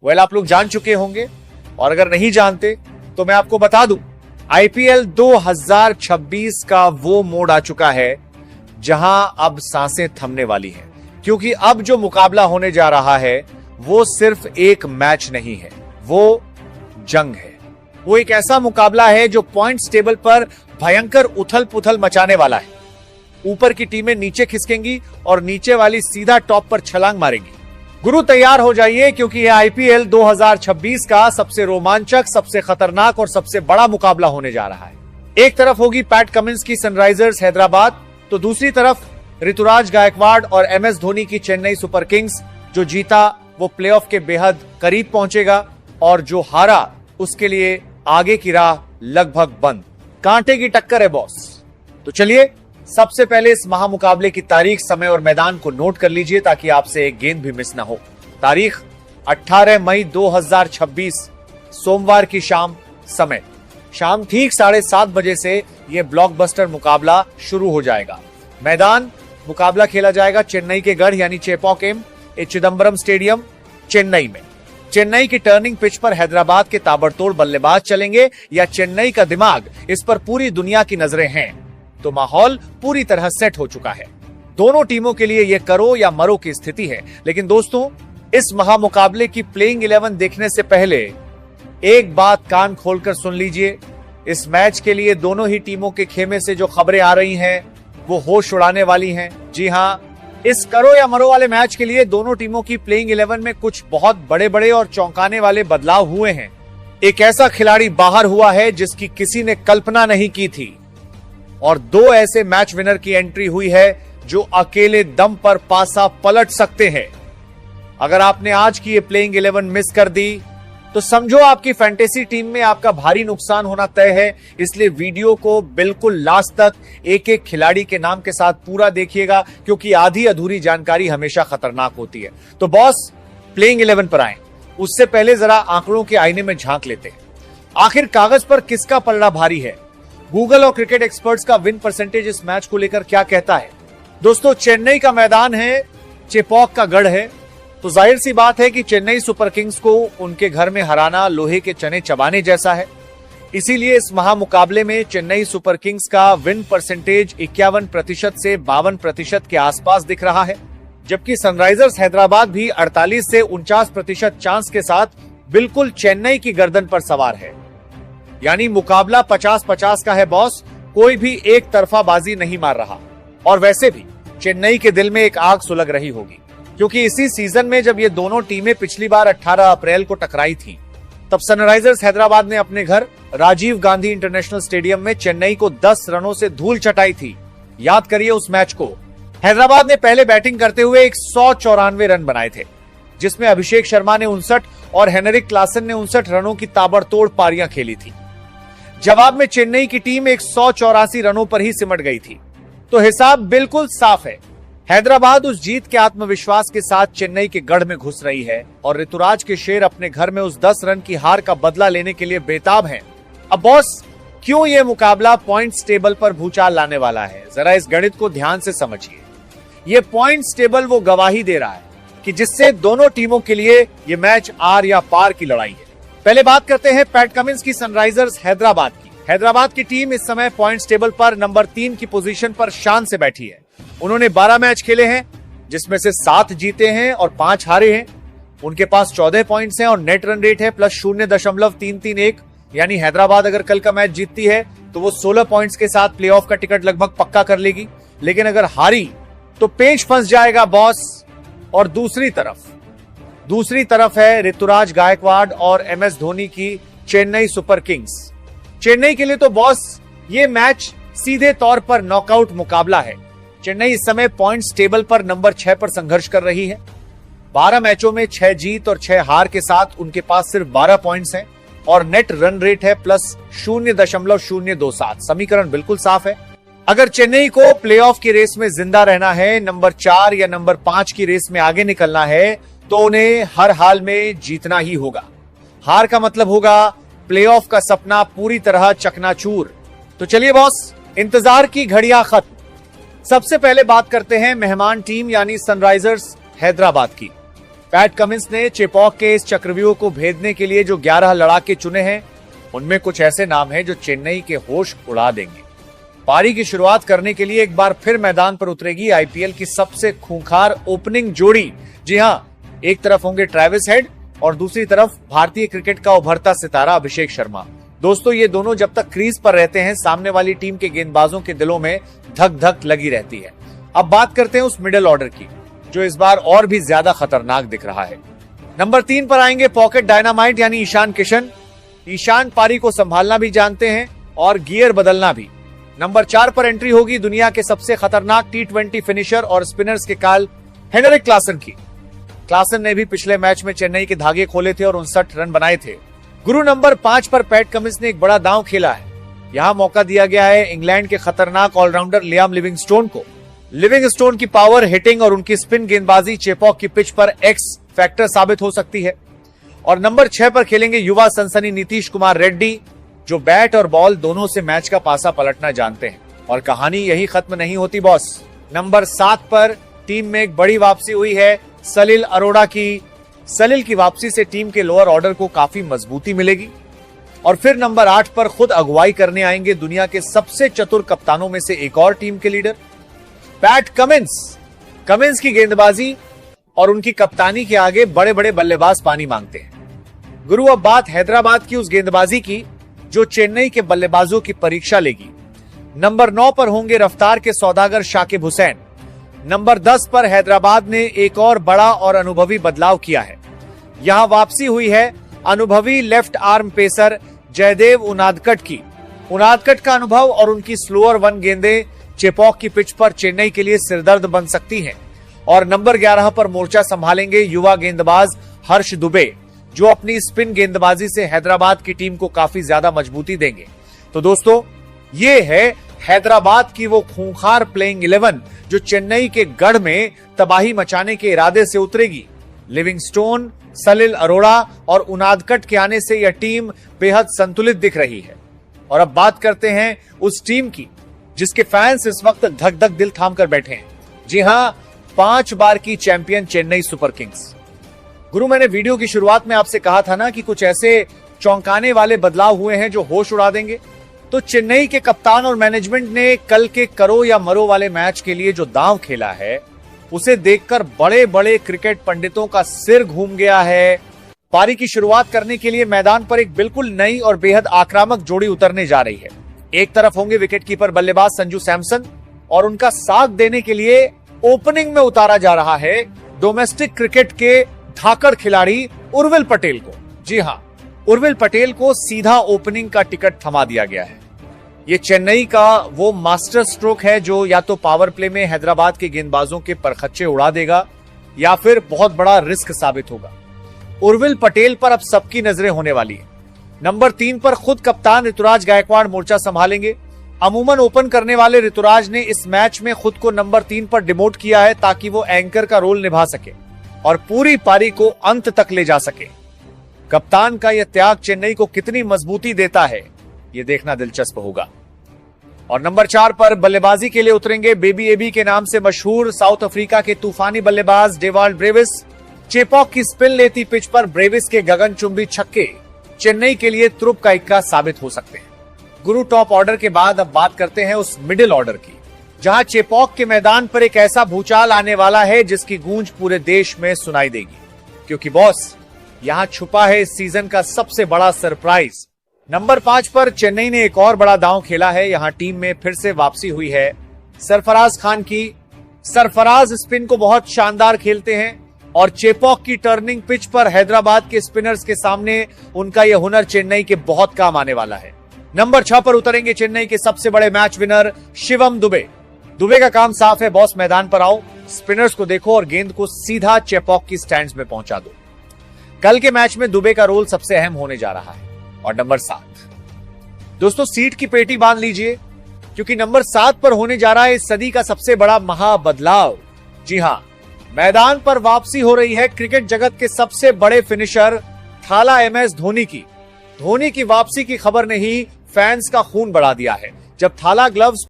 Well आप लोग जान चुके होंगे, और अगर नहीं जानते तो मैं आपको बता दूं, आईपीएल 2026 का वो मोड आ चुका है जहां अब सांसें थमने वाली हैं, क्योंकि अब जो मुकाबला होने जा रहा है वो सिर्फ एक मैच नहीं है, वो जंग है। वो एक ऐसा मुकाबला है जो पॉइंट्स टेबल पर भयंकर उथल पुथल मचाने वाला है। ऊपर की टीमें नीचे खिसकेंगी और नीचे वाली सीधा टॉप पर छलांग मारेंगी। गुरु तैयार हो जाइए, क्योंकि यह आईपीएल 2026 का सबसे रोमांचक, सबसे खतरनाक और सबसे बड़ा मुकाबला होने जा रहा है। एक तरफ होगी पैट कमिंस की सनराइजर्स हैदराबाद, तो दूसरी तरफ ऋतुराज गायकवाड़ और एमएस धोनी की चेन्नई सुपर किंग्स। जो जीता वो प्लेऑफ के बेहद करीब पहुंचेगा और जो हारा उसके लिए आगे की राह लगभग बंद। कांटे की टक्कर है बॉस। तो चलिए सबसे पहले इस महामुकाबले की तारीख, समय और मैदान को नोट कर लीजिए ताकि आपसे एक गेंद भी मिस ना हो। तारीख 18 मई 2026 सोमवार की शाम। समय शाम ठीक 7:30 बजे से यह ब्लॉकबस्टर मुकाबला शुरू हो जाएगा। मैदान मुकाबला खेला जाएगा चेन्नई के गढ़ यानी चेपॉकेम चिदंबरम स्टेडियम चेन्नई में। चेन्नई की टर्निंग पिच पर हैदराबाद के ताबड़तोड़ बल्लेबाज चलेंगे या चेन्नई का दिमाग, इस पर पूरी दुनिया की नजरें हैं। तो माहौल पूरी तरह सेट हो चुका है। दोनों टीमों के लिए यह करो या मरो की स्थिति है। लेकिन दोस्तों, इस महामुकाबले की प्लेइंग 11 देखने से पहले एक बात कान खोलकर सुन लीजिए। इस मैच के लिए दोनों ही टीमों के खेमे से जो खबरें आ रही हैं वो होश उड़ाने वाली हैं। जी हां, इस करो या मरो वाले मैच के लिए दोनों टीमों की प्लेइंग 11 में कुछ बहुत बड़े बड़े और चौंकाने वाले बदलाव हुए हैं। एक ऐसा खिलाड़ी बाहर हुआ है जिसकी किसी ने कल्पना नहीं की थी, और दो ऐसे मैच विनर की एंट्री हुई है जो अकेले दम पर पासा पलट सकते हैं। अगर आपने आज की ये प्लेइंग 11 मिस कर दी तो समझो आपकी फैंटेसी टीम में आपका भारी नुकसान होना तय है। इसलिए वीडियो को बिल्कुल लास्ट तक एक एक खिलाड़ी के नाम के साथ पूरा देखिएगा, क्योंकि आधी अधूरी जानकारी हमेशा खतरनाक होती है। तो बॉस, प्लेइंग 11 पर आए उससे पहले जरा आंकड़ों के आईने में झांक लेते हैं। आखिर कागज पर किसका पलड़ा भारी है? गूगल और क्रिकेट एक्सपर्ट्स का विन परसेंटेज इस मैच को लेकर क्या कहता है? दोस्तों, चेन्नई का मैदान है, चेपॉक का गढ़ है, तो जाहिर सी बात है कि चेन्नई सुपर किंग्स को उनके घर में हराना लोहे के चने चबाने जैसा है। इसीलिए इस महामुकाबले में चेन्नई सुपर किंग्स का विन परसेंटेज 51% से 52% के आसपास दिख रहा है, जबकि सनराइजर्स हैदराबाद भी 48 से 49% चांस के साथ बिल्कुल चेन्नई की गर्दन पर सवार है। यानी मुकाबला 50-50 का है बॉस, कोई भी एक तरफा बाजी नहीं मार रहा। और वैसे भी चेन्नई के दिल में एक आग सुलग रही होगी, क्योंकि इसी सीजन में जब ये दोनों टीमें पिछली बार 18 अप्रैल को टकराई थी, तब सनराइजर्स हैदराबाद ने अपने घर राजीव गांधी इंटरनेशनल स्टेडियम में चेन्नई को 10 रनों से धूल चटाई थी। याद करिए उस मैच को। हैदराबाद ने पहले बैटिंग करते हुए 194 रन बनाए थे, जिसमें अभिषेक शर्मा ने 59 और हेनरिक क्लासन ने 59 रनों की ताबड़तोड़ पारियां खेली थी। जवाब में चेन्नई की टीम 184 रनों पर ही सिमट गई थी। तो हिसाब बिल्कुल साफ है। हैदराबाद उस जीत के आत्मविश्वास के साथ चेन्नई के गढ़ में घुस रही है और ऋतुराज के शेर अपने घर में उस 10 रन की हार का बदला लेने के लिए बेताब हैं। अब बॉस, क्यों यह मुकाबला पॉइंट्स टेबल पर भूचाल लाने वाला है? जरा इस गणित को ध्यान से समझिए। ये पॉइंट्स टेबल वो गवाही दे रहा है कि जिससे दोनों टीमों के लिए ये मैच आर या पार की लड़ाई है। पहले बात करते हैं पैट कमिंस की सनराइजर्स हैदराबाद की। हैदराबाद की टीम इस समय पॉइंट्स टेबल पर नंबर 3 की पोजीशन पर शान से बैठी है। उन्होंने 12 मैच खेले हैं, जिसमें से 7 जीते हैं और 5 हारे हैं। उनके पास 14 पॉइंट्स हैं और नेट रन रेट है +0.331। यानी हैदराबाद अगर कल का मैच जीतती है तो वो 16 पॉइंट्स के साथ प्लेऑफ का टिकट लगभग पक्का कर लेगी। लेकिन अगर हारी तो पेच फंस जाएगा बॉस। और दूसरी तरफ है ऋतुराज गायकवाड़ और एमएस धोनी की चेन्नई सुपर किंग्स। चेन्नई के लिए तो बॉस ये मैच सीधे तौर पर नॉकआउट मुकाबला है। चेन्नई इस समय पॉइंट्स टेबल पर नंबर 6 पर संघर्ष कर रही है। 12 मैचों में 6 जीत और 6 हार के साथ उनके पास सिर्फ 12 पॉइंट्स हैं और नेट रन रेट है +0.027। समीकरण बिल्कुल साफ है। अगर चेन्नई को प्लेऑफ की रेस में जिंदा रहना है, नंबर 4 या नंबर 5 की रेस में आगे निकलना है, तो उन्हें हर हाल में जीतना ही होगा। हार का मतलब होगा प्लेऑफ का सपना पूरी तरह चकनाचूर। तो चलिए बॉस, इंतजार की घड़ियां खत्म। सबसे पहले बात करते हैं मेहमान टीम यानी सनराइजर्स हैदराबाद की। पैट कमिंस ने चेपॉक के इस चक्रव्यूह को भेदने के लिए जो 11 लड़ाके चुने हैं, उनमें कुछ ऐसे नाम हैं जो चेन्नई के होश उड़ा देंगे। पारी की शुरुआत करने के लिए एक बार फिर मैदान पर उतरेगी आईपीएल की सबसे खूंखार ओपनिंग जोड़ी। जी हां, एक तरफ होंगे ट्रेविस हेड और दूसरी तरफ भारतीय क्रिकेट का उभरता सितारा अभिषेक शर्मा। दोस्तों, ये दोनों जब तक क्रीज पर रहते हैं, सामने वाली टीम के गेंदबाजों के दिलों में धक धक लगी रहती है। अब बात करते हैं उस मिडिल ऑर्डर की, जो इस बार और भी ज्यादा खतरनाक दिख रहा है। नंबर 3 पर आएंगे पॉकेट डायनामाइट यानी ईशान किशन। ईशान पारी को संभालना भी जानते हैं और गियर बदलना भी। नंबर 4 पर एंट्री होगी दुनिया के सबसे खतरनाक T20 फिनिशर और स्पिनर्स के काल हेनरिक क्लासन की। क्लासन ने भी पिछले मैच में चेन्नई के धागे खोले थे और 59 रन बनाए थे। गुरु नंबर 5 पर पैट कमिंस ने एक बड़ा दांव खेला है। यहां मौका दिया गया है इंग्लैंड के खतरनाक ऑलराउंडर लियाम लिविंगस्टोन को। लिविंगस्टोन की पावर हिटिंग और उनकी स्पिन गेंदबाजी चेपॉक की पिच पर एक्स फैक्टर साबित हो सकती है। और नंबर 6 पर खेलेंगे युवा सनसनी नीतीश कुमार रेड्डी, जो बैट और बॉल दोनों से मैच का पासा पलटना जानते हैं। और कहानी यही खत्म नहीं होती बॉस। नंबर 7 पर टीम में एक बड़ी वापसी हुई है सलिल अरोड़ा की। सलिल की वापसी से टीम के लोअर ऑर्डर को काफी मजबूती मिलेगी। और फिर नंबर 8 पर खुद अगुवाई करने आएंगे दुनिया के सबसे चतुर कप्तानों में से एक और टीम के लीडर पैट कमिंस। कमिंस की गेंदबाजी और उनकी कप्तानी के आगे बड़े बड़े बल्लेबाज पानी मांगते हैं। गुरु, अब बात हैदराबाद की उस गेंदबाजी की जो चेन्नई के बल्लेबाजों की परीक्षा लेगी। नंबर 9 पर होंगे रफ्तार के सौदागर शाकिब हुसैन। नंबर 10 पर हैदराबाद ने एक और बड़ा और अनुभवी बदलाव किया है। यहां वापसी हुई है अनुभवी left arm pacer Jaydev Unadkat की। उनादकट का अनुभव और उनकी स्लोअर वन गेंदें चेपॉक की पिच पर चेन्नई के लिए सिरदर्द बन सकती हैं। और नंबर 11 पर मोर्चा संभालेंगे युवा गेंदबाज हर्ष दुबे, जो अपनी स्पिन गेंदबाजी से हैदराबाद की टीम को काफी ज्यादा मजबूती देंगे। तो दोस्तों, ये है हैदराबाद की वो खूंखार प्लेइंग 11 जो चेन्नई के गढ़ में तबाही मचाने के इरादे से उतरेगी। लिविंगस्टोन, सलिल अरोड़ा और उनादकट के आने से यह टीम बेहद संतुलित दिख रही है। और अब बात करते हैं उस टीम की जिसके फैंस इस वक्त धक धक दिल थाम कर बैठे हैं। जी हां, 5 बार की चैंपियन चेन्नई सुपर किंग्स। गुरु, मैंने वीडियो की शुरुआत में आपसे कहा था ना कि कुछ ऐसे चौंकाने वाले बदलाव हुए हैं जो होश उड़ा देंगे। तो चेन्नई के कप्तान और मैनेजमेंट ने कल के करो या मरो वाले मैच के लिए जो दांव खेला है, उसे देखकर बड़े बड़े क्रिकेट पंडितों का सिर घूम गया है। पारी की शुरुआत करने के लिए मैदान पर एक बिल्कुल नई और बेहद आक्रामक जोड़ी उतरने जा रही है। एक तरफ होंगे विकेटकीपर बल्लेबाज संजू सैमसन और उनका साथ देने के लिए ओपनिंग में उतारा जा रहा है डोमेस्टिक क्रिकेट के धाकड़ खिलाड़ी उर्विल पटेल को। जी हां, उर्विल पटेल को सीधा ओपनिंग का टिकट थमा दिया गया है। ये चेन्नई का वो मास्टर स्ट्रोक है जो या तो पावर प्ले में हैदराबाद के गेंदबाजों के परखच्चे उड़ा देगा या फिर बहुत बड़ा रिस्क साबित होगा। उर्विल पटेल पर अब सबकी नजरें होने वाली है। नंबर 3 पर खुद कप्तान ऋतुराज गायकवाड़ मोर्चा संभालेंगे। अमूमन ओपन करने वाले ऋतुराज ने इस मैच में खुद को नंबर 3 पर डिमोट किया है ताकि वो एंकर का रोल निभा सके और पूरी पारी को अंत तक ले जा सके। कप्तान का यह त्याग चेन्नई को कितनी मजबूती देता है, यह देखना दिलचस्प होगा। और नंबर 4 पर बल्लेबाजी के लिए उतरेंगे बेबी एबी के नाम से मशहूर साउथ अफ्रीका के तूफानी बल्लेबाज डेवाल्ड ब्रेविस। चेपॉक की स्पिन लेती पिच पर ब्रेविस के गगनचुंबी छक्के चेन्नई के लिए तुरुप का इक्का साबित हो सकते हैं। गुरु, टॉप ऑर्डर के बाद अब बात करते हैं उस मिडिल ऑर्डर की, जहां चेपॉक के मैदान पर एक ऐसा भूचाल आने वाला है जिसकी गूंज पूरे देश में सुनाई देगी। क्योंकि बॉस, यहां छुपा है इस सीजन का सबसे बड़ा सरप्राइज। नंबर 5 पर चेन्नई ने एक और बड़ा दांव खेला है। यहां टीम में फिर से वापसी हुई है सरफराज खान की। सरफराज स्पिन को बहुत शानदार खेलते हैं और चेपॉक की टर्निंग पिच पर हैदराबाद के स्पिनर्स के सामने उनका यह हुनर चेन्नई के बहुत काम आने वाला है। नंबर 6 पर उतरेंगे चेन्नई के सबसे बड़े मैच विनर शिवम दुबे। दुबे का काम साफ है बॉस, मैदान पर आओ, स्पिनर्स को देखो और गेंद को सीधा चेपॉक की स्टैंड्स में पहुंचा दो। कल के मैच में दुबे का रोल सबसे अहम होने जा रहा है। और नंबर 7, दोस्तों सीट की पेटी बांध लीजिए क्योंकि नंबर 7 पर होने जा रहा है इस सदी का सबसे बड़ा महाबदलाव। जी हां, मैदान पर वापसी हो रही है क्रिकेट जगत के सबसे बड़े फिनिशर थाला MS धोनी की। धोनी की वापसी की खबर ने ही फैंस का खून बढ़ा दिया है। जब थाला ग्लव्स